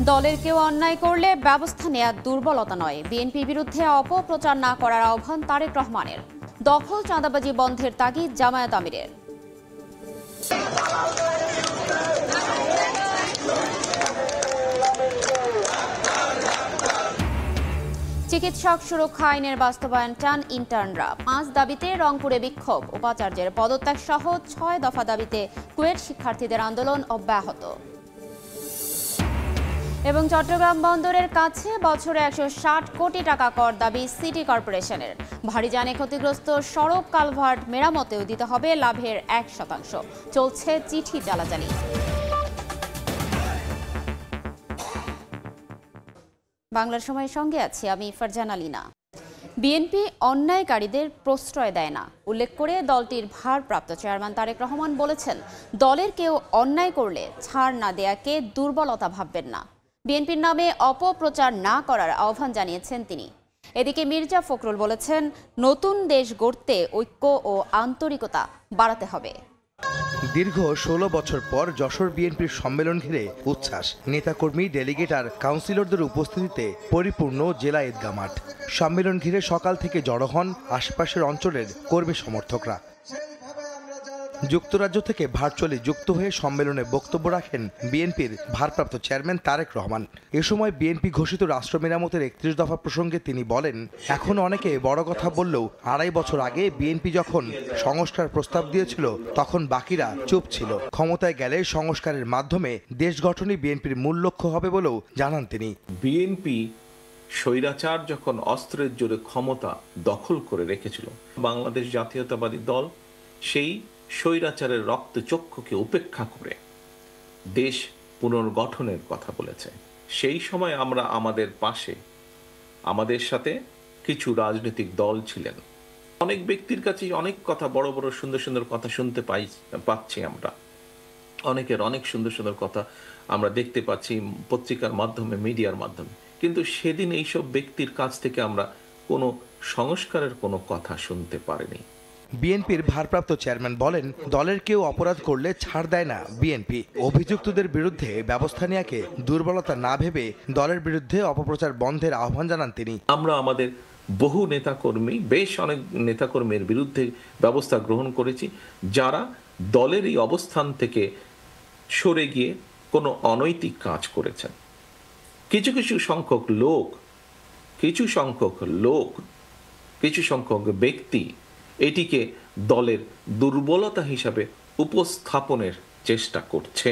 দলের কেউ অন্যায় করলে ব্যবস্থা নেওয়া দুর্বলতা নয়, বিএনপির বিরুদ্ধে অপপ্রচার না করার আহ্বান তারেক রহমানের। দখল চাঁদাবাজি বন্ধের তাগিদ জামায়াত আমিরের। চিকিৎসক সুরক্ষা আইনের বাস্তবায়ন চান ইন্টার্নরা। 5 দাবিতে রংপুরে বিক্ষোভ, উপাচার্যের পদত্যাগ সহ 6 দফা দাবিতে কুয়েট শিক্ষার্থীদের আন্দোলন অব্যাহত। এবং চট্টগ্রাম বন্দরের কাছে বছরে 160 কোটি টাকা কর দাবি সিটি কর্পোরেশনের। ভারী যানে ক্ষতিগ্রস্ত সড়ক কালভার্ট মেরামতেও দিতে হবে লাভের 1%। চলছে চিঠি চালাচালি। বাংলার সময়ের সঙ্গে আছি আমি ফারজানা লিনা। বিএনপি অন্যায়কারীদের প্রশ্রয় দেয় না উল্লেখ করে দলটির ভারপ্রাপ্ত চেয়ারম্যান তারেক রহমান বলেছেন, দলের কেউ অন্যায় করলে ছাড় না দেয়াকে দুর্বলতা ভাববেন না। বিএনপির নামে অপপ্রচার না করার আহ্বান জানিয়েছেন তিনি। এদিকে মির্জা ফখরুল বলেছেন, নতুন দেশ গড়তে ঐক্য ও আন্তরিকতা বাড়াতে হবে। দীর্ঘ 16 বছর পর যশোর বিএনপির সম্মেলন ঘিরে উচ্ছ্বাস। নেতাকর্মী, ডেলিগেট আর কাউন্সিলরদের উপস্থিতিতে পরিপূর্ণ জেলা ঈদগাহ মাঠ। সম্মেলন ঘিরে সকাল থেকে জড়ো হন আশপাশের অঞ্চলের কর্মী সমর্থকরা। যুক্তরাজ্য থেকে ভার্চুয়ালি যুক্ত হয়ে সম্মেলনে বক্তব্য রাখেন বিএনপির ভারপ্রাপ্ত চেয়ারম্যান তারেক রহমান। এ সময় বিএনপি ঘোষিত রাষ্ট্র মেরামতের 31 দফা প্রসঙ্গে তিনি বলেন, এখন অনেকে বড় কথা বললেও 2.5 বছর আগে বিএনপি যখন সংস্কার প্রস্তাব দিয়েছিল তখন বাকিরা চুপ ছিল। ক্ষমতায় গেলে সংস্কারের মাধ্যমে দেশ গঠনই বিএনপির মূল লক্ষ্য হবে বলেও জানান তিনি। বিএনপি স্বৈরাচার যখন অস্ত্রের জোরে ক্ষমতা দখল করে রেখেছিল, বাংলাদেশ জাতীয়তাবাদী দল সেই স্বৈরাচারের রক্তচক্ষুকে উপেক্ষা করে দেশ পুনর্গঠনের কথা বলেছে। সেই সময় আমরা আমাদের পাশে, আমাদের সাথে কিছু রাজনৈতিক দল ছিলেন। অনেক ব্যক্তির কাছে অনেক কথা, বড় বড় সুন্দর সুন্দর কথা শুনতে পাচ্ছি আমরা। অনেকের অনেক সুন্দর সুন্দর কথা আমরা দেখতে পাচ্ছি পত্রিকার মাধ্যমে, মিডিয়ার মাধ্যমে। কিন্তু সেদিন এইসব ব্যক্তির কাছ থেকে আমরা কোনো সংস্কারের কোনো কথা শুনতে পারিনি। বিএনপির ভারপ্রাপ্ত চেয়ারম্যান বলেন, দলের কেউ অপরাধ করলে ছাড় দেয় না বিএনপি। অভিযুক্তদের বিরুদ্ধে ব্যবস্থা নেওয়াকে দুর্বলতা না ভেবে দলের বিরুদ্ধে অপপ্রচার বন্ধের আহ্বান জানান তিনি। আমরা আমাদের বহু নেতাকর্মী, বেশ অনেক নেতাকর্মীর বিরুদ্ধে ব্যবস্থা গ্রহণ করেছি, যারা দলের এই অবস্থান থেকে সরে গিয়ে কোনো অনৈতিক কাজ করেছেন। কিছু সংখ্যক ব্যক্তি এটিকে দলের দুর্বলতা হিসাবে উপস্থাপনের চেষ্টা করছে।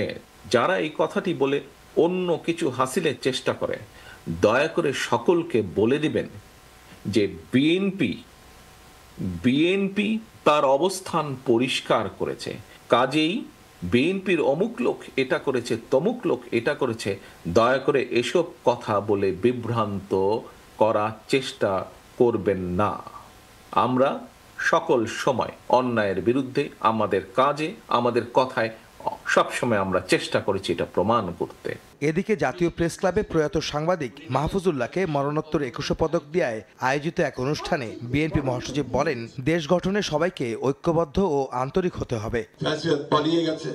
যারা এই কথাটি বলে অন্য কিছু হাসিলের চেষ্টা করে, দয়া করে সকলকে বলে দিবেন যে বিএনপি তার অবস্থান পরিষ্কার করেছে। কাজেই বিএনপির অমুক লোক এটা করেছে, তমুক লোক এটা করেছে, দয়া করে এসব কথা বলে বিভ্রান্ত করার চেষ্টা করবেন না। আমরা সকল সময় অন্যায়ের বিরুদ্ধে আমাদের কাজে, আমাদের কথায় সবসময় আমরা চেষ্টা করেছি এটা প্রমাণ করতে। এদিকে জাতীয় প্রেস ক্লাবে প্রয়াত সাংবাদিক মাহফুজুল্লাহকে মরণোত্তর 21 পদক দেওয়ায় আয়োজিত এক অনুষ্ঠানে বিএনপি মহাসচিব বলেন, দেশ গঠনে সবাইকে ঐক্যবদ্ধ ও আন্তরিক হতে হবে। পালিয়ে গেছে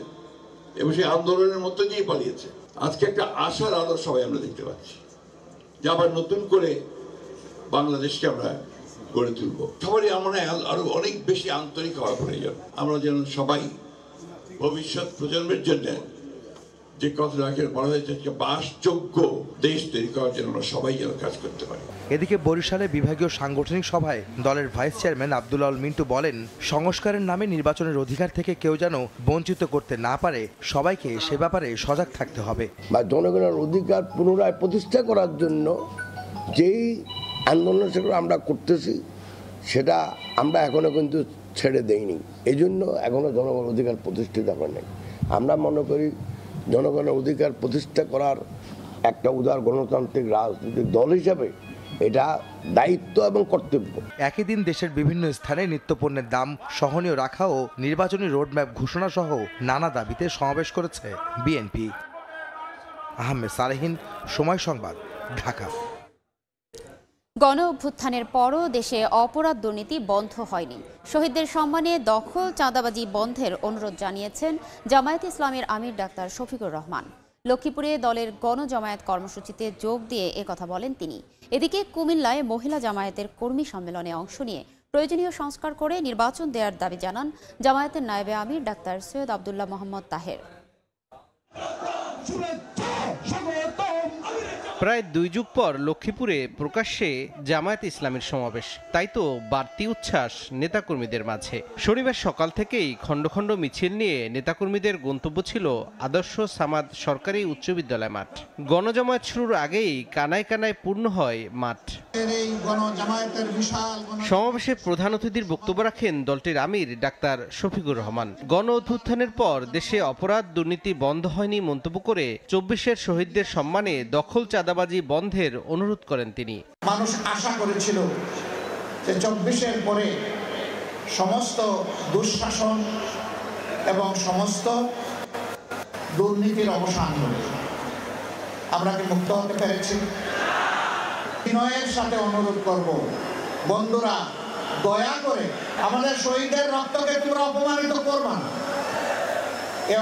এবং সেই আন্দোলনের মধ্যে দিয়ে পালিয়েছে। আজকে একটা আশার আলো সবাই আমরা দেখতে পাচ্ছি যে আবার নতুন করে বাংলাদেশকে আমরা গড়ে তুলব। সবারই আমরা আরো অনেক বেশি আন্তরিক হওয়া প্রয়োজন। আমরা যেন সবাই ভবিষ্যৎ প্রজন্মের জন্য যে কথাটাকে বলা হয়েছে বাসযোগ্য দেশ তৈরি করার জন্য আমরা সবাই যেন কাজ করতে পারি। এদিকে বরিশালে বিভাগীয় সাংগঠনিক সভায় দলের ভাইস চেয়ারম্যান আব্দুল আল মিন্টু বলেন, সংস্কারের নামে নির্বাচনের অধিকার থেকে কেউ যেন বঞ্চিত করতে না পারে, সবাইকে সে ব্যাপারে সজাগ থাকতে হবে। বা জনগণের অধিকার পুনরায় প্রতিষ্ঠা করার জন্য যেই আন্দোলন সেগুলো আমরা করতেছি, সেটা আমরা এখনো কিন্তু ছেড়ে দেইনি। এই জন্য এখনো জনগণের অধিকার প্রতিষ্ঠিত হয় নাই। আমরা মনে করি জনগণের অধিকার প্রতিষ্ঠা করার একটা উদার গণতান্ত্রিক রাজনৈতিক দল হিসাবে এটা দায়িত্ব এবং কর্তব্য। একই দিন দেশের বিভিন্ন স্থানে নিত্যপণ্যের দাম সহনীয় রাখা ও নির্বাচনী রোডম্যাপ ঘোষণা সহ নানা দাবিতে সমাবেশ করেছে বিএনপি। আহমেদ সালেহীন, সময় সংবাদ, ঢাকা। গণ অভ্যুত্থানের পরও দেশে অপরাধ দুর্নীতি বন্ধ হয়নি। শহীদদের সম্মানে দখল চাঁদাবাজি বন্ধের অনুরোধ জানিয়েছেন জামায়াতে ইসলামের আমির ডাক্তার শফিকুর রহমান। লক্ষ্মীপুরে দলের গণজামায়াত কর্মসূচিতে যোগ দিয়ে একথা বলেন তিনি। এদিকে কুমিল্লায় মহিলা জামায়াতের কর্মী সম্মেলনে অংশ নিয়ে প্রয়োজনীয় সংস্কার করে নির্বাচন দেওয়ার দাবি জানান জামায়াতের নায়েবে আমির ডাক্তার সৈয়দ আব্দুল্লাহ মোহাম্মদ তাহের। প্রায় 2 যুগ পর লক্ষ্মীপুরে প্রকাশ্যে জামায়াত ইসলামীর সমাবেশ, তাই তো বাড়তি উচ্ছ্বাস নেতাকর্মীদের মাঝে। শনিবার সকাল থেকেই খণ্ড খণ্ড মিছিল নিয়ে নেতাকর্মীদের গন্তব্য ছিল আদর্শ সামাদ সরকারি উচ্চ বিদ্যালয় মাঠ। গণজামায়াত শুরুর আগেই কানায় কানায় পূর্ণ হয় মাঠ। সমাবেশে প্রধান অতিথির বক্তব্য রাখেন দলটির আমির ডাক্তার শফিকুর রহমান। গণ অভ্যুত্থানের পর দেশে অপরাধ দুর্নীতি বন্ধ হয়নি মন্তব্য করে 24-এর শহীদদের সম্মানে দখল চাঁদাবাজি বন্ধের অনুরোধ করেন তিনি। মানুষ আশা করেছিল যে 24-এর পরে সমস্ত দুঃশাসন এবং সমস্ত দুর্নীতির অবসান হবে। আমরা কি মুক্ত হতে পেরেছি? বিনয়ের সাথে অনুরোধ করব, বন্ধুরা দয়া করে আমাদের শহীদদের রক্তকে তোমরা অপমানিত করবা না, এ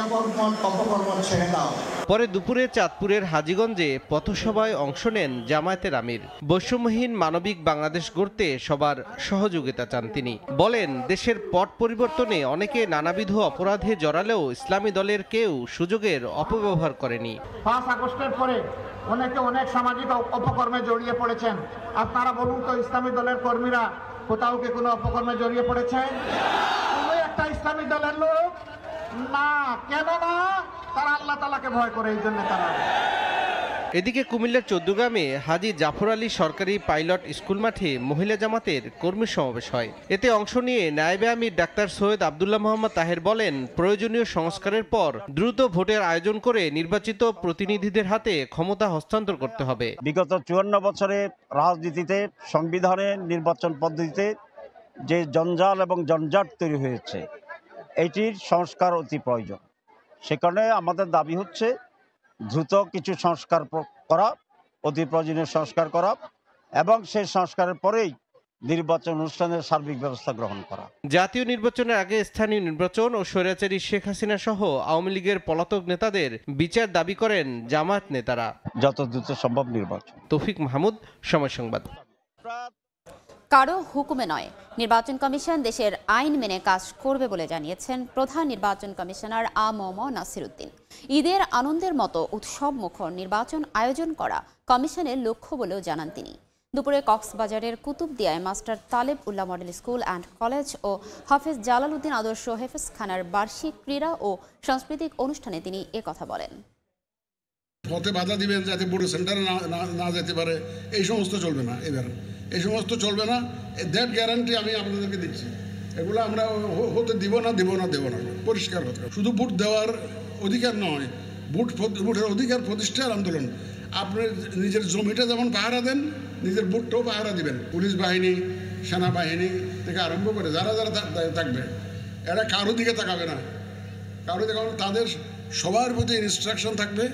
অপকর্ম ছেড়ে দাও। পরে দুপুরে চাঁদপুরের হাজীগঞ্জে পথসভায় অংশ নেন জামায়াতের আমির। বৈষম্যহীন মানবিক বাংলাদেশ গড়তে সবার সহযোগিতা চান তিনি। বলেন, দেশের পট পরিবর্তনে অনেকে নানাবিধ অপরাধে জড়ালেও ইসলামী দলের কেউ সুযোগের অপব্যবহার করেনি। 5 আগস্টের পরে অনেকে অনেক সামাজিক অপকর্মে জড়িয়ে পড়েছেন। আপনারা বলুন তো, ইসলামী দলের কর্মীরা কোথাও কি কোনো অপকর্মে জড়িয়ে পড়েছে? কোনো একটা ইসলামী দলের লোক না, কেন না? তারা আল্লাহ তাআলাকে ভয় করে, এই জন্য তারা। এদিকে কুমিল্লার চৌদ্দগ্রামে হাজী জাফর আলী সরকারি পাইলট স্কুল মাঠে মহিলা জামাতের কর্মী সমাবেশ হয়। এতে অংশ নিয়ে নায়েবে আমির ডাক্তার সৈয়দ আব্দুল্লাহ মোহাম্মদ তাহের বলেন, প্রয়োজনীয় সংস্কারের পর দ্রুত ভোটের আয়োজন করে নির্বাচিত প্রতিনিধিদের হাতে ক্ষমতা হস্তান্তর করতে হবে। বিগত 54 বছরের রাজনীতিতে সংবিধানের নির্বাচন পদ্ধতিতে যে জঞ্জাল এবং জঞ্জাট তৈরি হয়েছে, এটির সংস্কার অতি প্রয়োজন। সে কারণে আমাদের দাবি হচ্ছে দ্রুত কিছু সংস্কার করা, অতি প্রয়োজনীয় সংস্কার করা, এবং সেই সংস্কারের পরেই নির্বাচন অনুষ্ঠানের সার্বিক ব্যবস্থা গ্রহণ করা। জাতীয় নির্বাচনের আগে স্থানীয় নির্বাচন ও স্বৈরাচারী শেখ হাসিনা সহ আওয়ামী লীগের পলাতক নেতাদের বিচার দাবি করেন জামায়াত নেতারা। যত দ্রুত সম্ভব নির্বাচন। তৌফিক মাহমুদ, সময় সংবাদ। কারো হুকুমে নয়, নির্বাচন কমিশন দেশের আইন মেনে কাজ করবে বলে জানিয়েছেন প্রধান নির্বাচন কমিশনার আ.ম.ম. নাসির উদ্দিন। ঈদের আনন্দের মতো উৎসব মুখর নির্বাচন আয়োজন করা কমিশনের লক্ষ্য বলেও জানান তিনি। দুপুরে কক্সবাজারের কুতুবদিয়ায় master Taleb Ullah model school and college ও হাফেজ জালাল উদ্দিন আদর্শ হেফজখানার বার্ষিক ক্রীড়া ও সাংস্কৃতিক অনুষ্ঠানে তিনি একথা বলেন। পথে বাধা দিবেন যাতে বোর্ড সেন্টারে না যেতে পারে, এই সমস্ত চলবে না। এবার এই সমস্ত চলবে না, দ্যাট গ্যারান্টি আমি আপনাদেরকে দিচ্ছি। এগুলো আমরা হতে দিব না, পরিষ্কার হতে। শুধু ভোট দেওয়ার অধিকার নয়, ভোটের অধিকার প্রতিষ্ঠার আন্দোলন। আপনি নিজের জমিটা যেমন পাহারা দেন, নিজের ভোটটাও পাহারা দিবেন। পুলিশ বাহিনী, সেনাবাহিনী থেকে আরম্ভ করে যারা যারা থাকবে, এরা কারো দিকে তাকাবে না, তাদের সবার প্রতি ইনস্ট্রাকশন থাকবে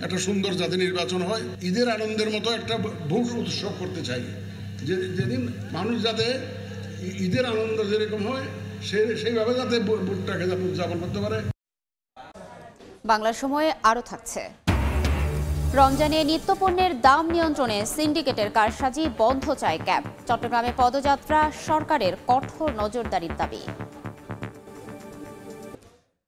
একটা সুন্দর যাতে নির্বাচন হয়। ঈদের আনন্দের মতো একটা ভোট উৎসব করতে চাই, যেদিন মানুষ যাতে ঈদের আনন্দ যেরকম হয় সেইভাবে যাতে ভোটটাকে উদযাপন করতে পারে। বাংলার সময়ে আরও থাকছে। রমজানে নিত্যপণ্যের দাম নিয়ন্ত্রণে সিন্ডিকেটের কারসাজি বন্ধ চায় ক্যাব। চট্টগ্রামে পদযাত্রা, সরকারের কঠোর নজরদারির দাবি।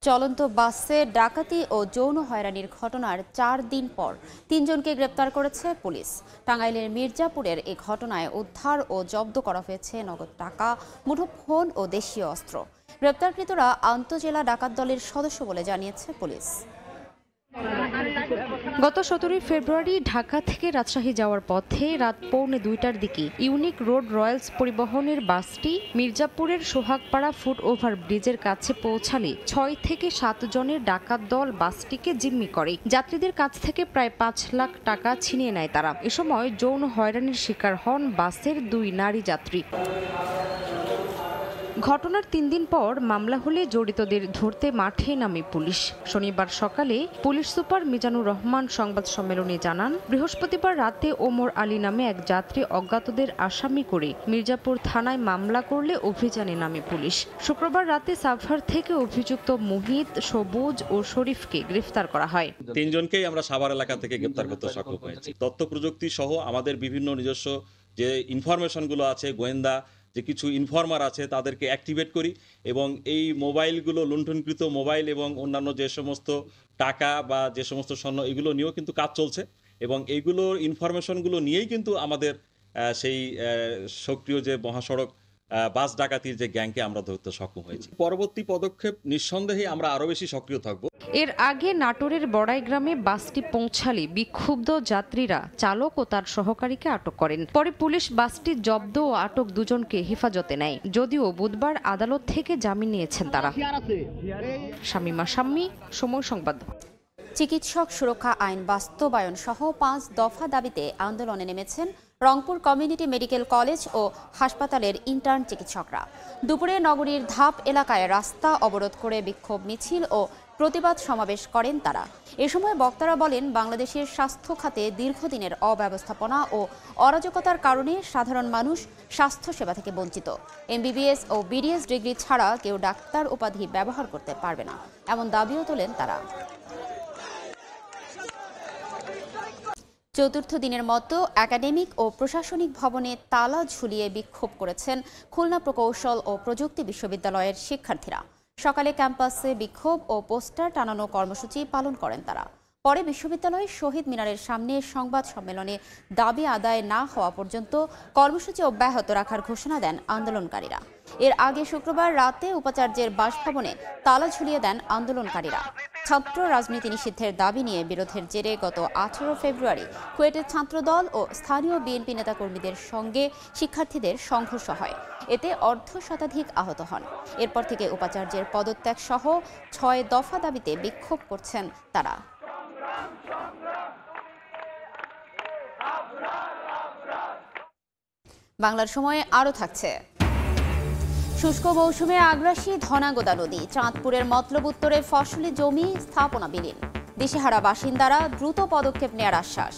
চলন্ত বাসে ডাকাতি ও যৌন হয়রানির ঘটনার 4 দিন পর 3 জনকে গ্রেপ্তার করেছে পুলিশ। টাঙ্গাইলের মির্জাপুরের এই ঘটনায় উদ্ধার ও জব্দ করা হয়েছে নগদ টাকা, মুঠোফোন ও দেশীয় অস্ত্র। গ্রেপ্তারকৃতরা আন্তঃজেলা ডাকাত দলের সদস্য বলে জানিয়েছে পুলিশ। গত 17 ফেব্রুয়ারি ঢাকা থেকে রাজশাহী যাওয়ার পথে রাত 1:45টার দিকে ইউনিক রোড রয়্যালস পরিবহনের বাসটি মির্জাপুরের সোহাগপাড়া ফুট ওভার ব্রিজের কাছে পৌঁছালে 6 থেকে 7 জনের ডাকাত দল বাসটিকে জিম্মি করে। যাত্রীদের কাছ থেকে প্রায় 5 লাখ টাকা ছিনিয়ে নেয় তারা। এ সময় যৌন হয়রানির শিকার হন বাসের 2 নারী যাত্রী। ঘটনার 3 দিন পর মামলা হলে জড়িতদের ধরতে মাঠে নামে পুলিশ। শনিবার সকালে পুলিশ সুপার মিজানুর রহমান সংবাদ সম্মেলনে জানান, বৃহস্পতিবার রাতে ওমর আলী নামে এক যাত্রী অজ্ঞাতদের আসামি করে মির্জাপুর থানায় মামলা করলে অভিযানে নামে পুলিশ। শুক্রবার রাতে সাভার থেকে অভিযুক্ত মুহিত, সবুজ ও শরীফকে গ্রেফতার করা হয়। 3 জনকেই আমরা সাভার এলাকা থেকে গ্রেফতার করতে সক্ষম হয়েছি। তথ্য প্রযুক্তি সহ আমাদের বিভিন্ন নিজস্ব যে ইনফরমেশনগুলো আছে, গোয়েন্দা যে কিছু ইনফর্মার আছে তাদেরকে অ্যাক্টিভেট করি এবং এই মোবাইলগুলো, লুণ্ঠনকৃত মোবাইল এবং অন্যান্য যে সমস্ত টাকা বা যে সমস্ত স্বর্ণ, এগুলো নিয়েও কিন্তু কাজ চলছে এবং এইগুলোর ইনফরমেশনগুলো নিয়েই কিন্তু আমাদের সেই সক্রিয় যে মহাসড়ক বাস ডাকাতির যে গ্যাংকে আমরা ধরতে সক্ষম হয়েছি। পরবর্তী পদক্ষেপ নিঃসন্দেহে আমরা আরও বেশি সক্রিয় থাকব। এর আগে নাটোরের বড়াই গ্রামে বাসটি পৌঁছালে বিক্ষুব্ধ যাত্রীরা চালক ও তার সহকারীকে আটক করেন। পরে পুলিশ বাসটি জব্দ ও আটক দুজনকে হেফাজতে নেয়, যদিও বুধবার আদালত থেকে জামিন নিয়েছেন তারা। শামীমা শাম্মী, সময় সংবাদ। চিকিৎসক সুরক্ষা আইন বাস্তবায়ন সহ 5 দফা দাবিতে আন্দোলনে নেমেছেন রংপুর কমিউনিটি মেডিকেল কলেজ ও হাসপাতালের ইন্টার্ন চিকিৎসকরা। দুপুরে নগরীর ধাপ এলাকায় রাস্তা অবরোধ করে বিক্ষোভ মিছিল ও প্রতিবাদ সমাবেশ করেন তারা। এ সময় বক্তারা বলেন, বাংলাদেশের স্বাস্থ্য খাতে দীর্ঘদিনের অব্যবস্থাপনা ও অরাজকতার কারণে সাধারণ মানুষ স্বাস্থ্যসেবা থেকে বঞ্চিত। MBBS ও BDS ডিগ্রি ছাড়া কেউ ডাক্তার উপাধি ব্যবহার করতে পারবে না, এমন দাবিও তোলেন তারা। চতুর্থ দিনের মতো একাডেমিক ও প্রশাসনিক ভবনে তালা ঝুলিয়ে বিক্ষোভ করেছেন খুলনা প্রকৌশল ও প্রযুক্তি বিশ্ববিদ্যালয়ের শিক্ষার্থীরা। সকালে ক্যাম্পাসে বিক্ষোভ ও পোস্টার টানানো কর্মসূচি পালন করেন তারা। পরে বিশ্ববিদ্যালয়ের শহীদ মিনারের সামনে সংবাদ সম্মেলনে দাবি আদায় না হওয়া পর্যন্ত কর্মসূচি অব্যাহত রাখার ঘোষণা দেন আন্দোলনকারীরা। এর আগে শুক্রবার রাতে উপাচার্যের বাসভবনে তালা ঝুলিয়ে দেন আন্দোলনকারীরা। ছাত্র রাজনীতি নিষিদ্ধের দাবি নিয়ে বিরোধের জেরে গত 18 ফেব্রুয়ারি কুয়েটের ছাত্রদল ও স্থানীয় বিএনপি নেতাকর্মীদের সঙ্গে শিক্ষার্থীদের সংঘর্ষ হয়। এতে অর্ধশতাধিক আহত হন। এরপর থেকে উপাচার্যের পদত্যাগ সহ 6 দফা দাবিতে বিক্ষোভ করছেন তারা। বাংলার সময়ে আরও থাকছে। শুষ্ক মৌসুমে আগ্রাসী ধনাগোদা নদী, চাঁদপুরের মতলব উত্তরে ফসলি জমি স্থাপনা বিলীন। দিশেহারা বাসিন্দারা দ্রুত পদক্ষেপ নেওয়ার আশ্বাস।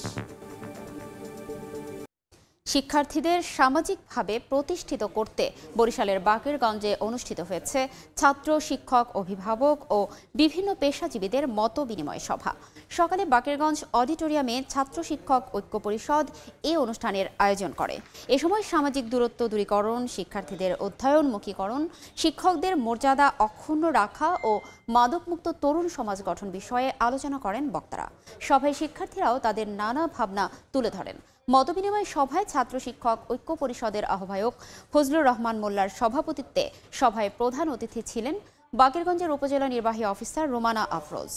শিক্ষার্থীদের সামাজিকভাবে প্রতিষ্ঠিত করতে বরিশালের বাকেরগঞ্জে অনুষ্ঠিত হয়েছে ছাত্র, শিক্ষক, অভিভাবক ও বিভিন্ন পেশাজীবীদের মত বিনিময় সভা। সকালে বাকেরগঞ্জ অডিটোরিয়ামে ছাত্র শিক্ষক ঐক্য পরিষদ এই অনুষ্ঠানের আয়োজন করে। এ সময় সামাজিক দূরত্ব দূরীকরণ, শিক্ষার্থীদের অধ্যয়নমুখীকরণ, শিক্ষকদের মর্যাদা অক্ষুণ্ণ রাখা ও মাদকমুক্ত তরুণ সমাজ গঠন বিষয়ে আলোচনা করেন বক্তারা। সভায় শিক্ষার্থীরাও তাদের নানা ভাবনা তুলে ধরেন। মতবিনিময় সভায় ছাত্র শিক্ষক ঐক্য পরিষদের আহ্বায়ক ফজলুর রহমান মোল্লার সভাপতিত্বে সভায় প্রধান অতিথি ছিলেন বাকেরগঞ্জের উপজেলা নির্বাহী অফিসার রোমানা আফরোজ।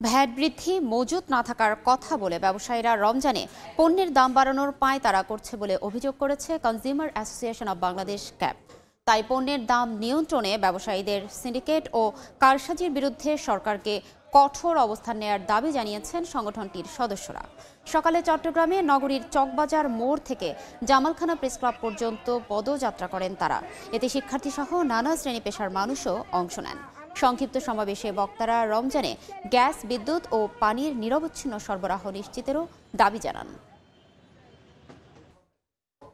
ভ্যাট বৃদ্ধি মজুত না থাকার কথা বলে ব্যবসায়ীরা রমজানে পণ্যের দাম বাড়ানোর পাঁয়তারা করছে বলে অভিযোগ করেছে consumer association of Bangladesh cap. তাই পণ্যের দাম নিয়ন্ত্রণে ব্যবসায়ীদের সিন্ডিকেট ও কারসাজির বিরুদ্ধে সরকারকে কঠোর অবস্থান নেয়ার দাবি জানিয়েছেন সংগঠনটির সদস্যরা। সকালে চট্টগ্রামে নগরীর চকবাজার মোড় থেকে জামালখানা প্রেসক্লাব পর্যন্ত পদযাত্রা করেন তারা। এতে শিক্ষার্থীসহ নানা শ্রেণী পেশার মানুষও অংশ নেন। সংক্ষিপ্ত সমাবেশে বক্তারা রমজানে গ্যাস, বিদ্যুৎ ও পানির নিরবচ্ছিন্ন সরবরাহ নিশ্চিতেরও দাবি জানান।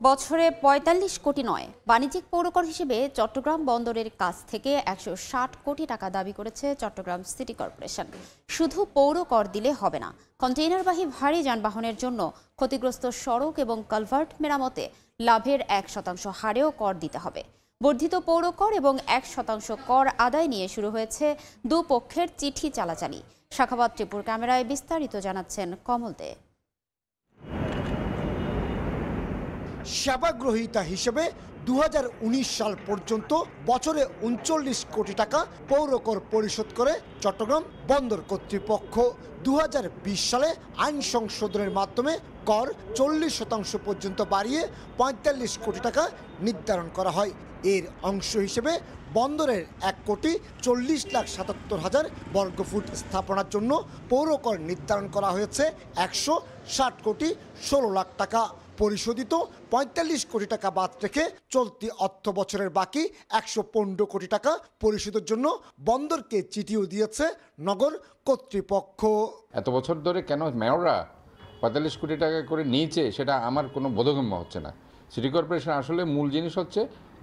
বছরে ৪৫ কোটি নয়, বাণিজ্যিক পৌরকর হিসেবে চট্টগ্রাম বন্দরের কাছ থেকে ১৬০ কোটি টাকা দাবি করেছে চট্টগ্রাম সিটি কর্পোরেশন। শুধু পৌর কর দিলে হবে না, কন্টেইনারবাহী ভারী যানবাহনের জন্য ক্ষতিগ্রস্ত সড়ক এবং কালভার্ট মেরামতে লাভের ১% হারেও কর দিতে হবে। বর্ধিত পৌর কর এবং ১% কর আদায় নিয়ে শুরু হয়েছে দুপক্ষের চিঠি চালাচালি। শাখাবাদ ত্রিপুর ক্যামেরায় বিস্তারিত জানাচ্ছেন কমল দে। সেবাগ্রহীতা হিসেবে 2019 সাল পর্যন্ত বছরে 39 কোটি টাকা পৌরকর পরিশোধ করে চট্টগ্রাম বন্দর কর্তৃপক্ষ। 2020 সালে আইন সংশোধনের মাধ্যমে কর 40% পর্যন্ত বাড়িয়ে 45 কোটি টাকা নির্ধারণ করা হয়। এর অংশ হিসেবে বন্দরের 1,40,77,000 বর্গফুট স্থাপনার জন্য পৌরকর নির্ধারণ করা হয়েছে 160,16,00,000 টাকা। পরিশোধিত 45 কোটি টাকা বাদ রেখে চলতি অর্থ বছরের বাকি 115 কোটি টাকা পরিশোধের জন্য বন্দরকে চিঠিও দিয়েছে নগর কর্তৃপক্ষ। এত বছর ধরে কেন মেয়ররা 45 কোটি টাকা করে নিয়েছে সেটা আমার কোনো বোধগম্য হচ্ছে না। সিটি কর্পোরেশন আসলে মূল জিনিস হচ্ছে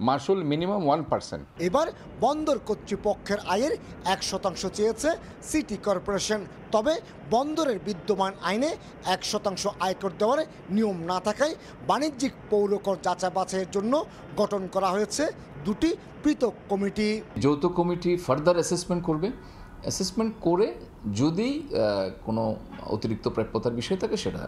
মাসুল মিনিমাম 1%। এবার বন্দর কর্তৃপক্ষের আয়ের 1% চেয়েছে সিটি কর্পোরেশন। তবে বন্দরের বিদ্যমান আইনে 1% আয়কর দেওয়ার নিয়ম না থাকায় বাণিজ্যিক পৌরকর যাচাই বাছাইয়ের জন্য গঠন করা হয়েছে দুটি পৃথক কমিটি। যৌথ কমিটি ফার্দার অ্যাসেসমেন্ট করবে, অ্যাসেসমেন্ট করে যদি কোনো অতিরিক্ত প্রাপ্যতার বিষয় থাকে সেটা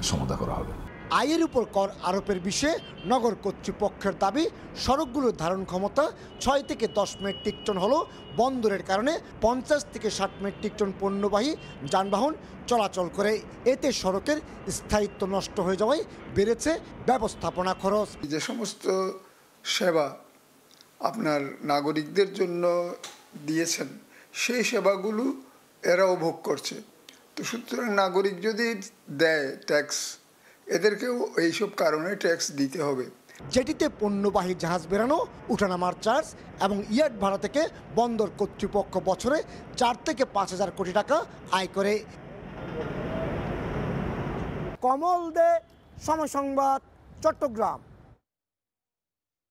সমাধান করা হবে। আয়ের উপর কর আরোপের বিষয়ে নগর কর্তৃপক্ষের দাবি, সড়কগুলোর ধারণ ক্ষমতা 6 থেকে 10 মেট্রিক টন হলো বন্দরের কারণে 50 থেকে 60 মেট্রিক টন পণ্যবাহী যানবাহন চলাচল করে। এতে সড়কের স্থায়িত্ব নষ্ট হয়ে যাওয়ায় বেড়েছে ব্যবস্থাপনা খরচ। যে সমস্ত সেবা আপনার নাগরিকদের জন্য দিয়েছেন সেই সেবাগুলো এরাও ভোগ করছে। তো সুতরাং নাগরিক যদি দেয় ট্যাক্স, এদেরকেও এইসব কারণে ট্যাক্স দিতে হবে। যেটিতে পণ্যবাহী জাহাজ বেরানো, উঠানামার চার্জ এবং ইয়ার্ড ভাড়া থেকে বন্দর কর্তৃপক্ষ বছরে 4 থেকে 5,000 কোটি টাকা আয় করে। কমল দে, সময় সংবাদ, চট্টগ্রাম।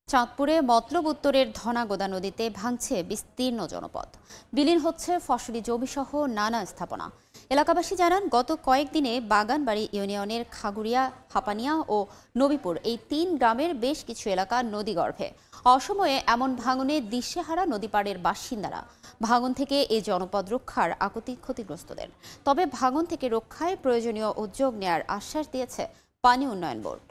চাঁদপুরে মতলব উত্তরের ধনাগোদা নদীতে ভাঙছে বিস্তীর্ণ জনপদ, বিলীন হচ্ছে ফসলি জমিসহ নানা স্থাপনা। এলাকাবাসী জানান, গত কয়েকদিনে বাগানবাড়ি ইউনিয়নের খাগুড়িয়া, হাপানিয়া ও নবীপুর এই 3 গ্রামের বেশ কিছু এলাকা নদীগর্ভে। অসময়ে এমন ভাঙনে দিশেহারা নদীপাড়ের বাসিন্দারা। ভাঙন থেকে এই জনপদ রক্ষার আকুতি ক্ষতিগ্রস্তদের। তবে ভাঙন থেকে রক্ষায় প্রয়োজনীয় উদ্যোগ নেয়ার আশ্বাস দিয়েছে পানি উন্নয়ন বোর্ড।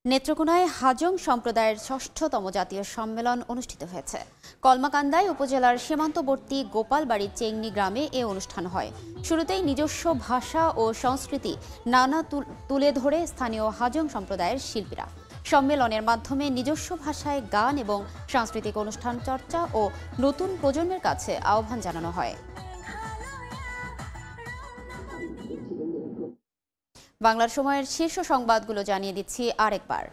নেত্রকোনায় হাজং সম্প্রদায়ের 6ঠতম জাতীয় সম্মেলন অনুষ্ঠিত হয়েছে। কলমাকান্দায় উপজেলার সীমান্তবর্তী গোপালবাড়ি চেংনি গ্রামে এ অনুষ্ঠান হয়। শুরুতেই নিজস্ব ভাষা ও সংস্কৃতি নানা তুলে ধরে স্থানীয় হাজং সম্প্রদায়ের শিল্পীরা। সম্মেলনের মাধ্যমে নিজস্ব ভাষায় গান এবং সাংস্কৃতিক অনুষ্ঠান চর্চা ও নতুন প্রজন্মের কাছে আহ্বান জানানো হয়। বাংলার সময়ের শীর্ষ সংবাদগুলো জানিয়ে দিচ্ছি আরেকবার।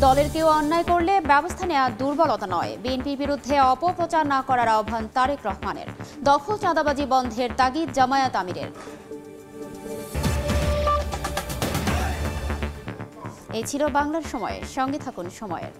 দলের কেউ অন্যায় করলে ব্যবস্থা নেওয়া দুর্বলতা নয়, বিএনপির বিরুদ্ধে অপপ্রচার না করার আহ্বান তারেক রহমানের। দখল চাঁদাবাজি বন্ধের তাগিদ জামায়াত আমিরের। এই ছিল বাংলার সময়। সঙ্গে থাকুন সময়ের।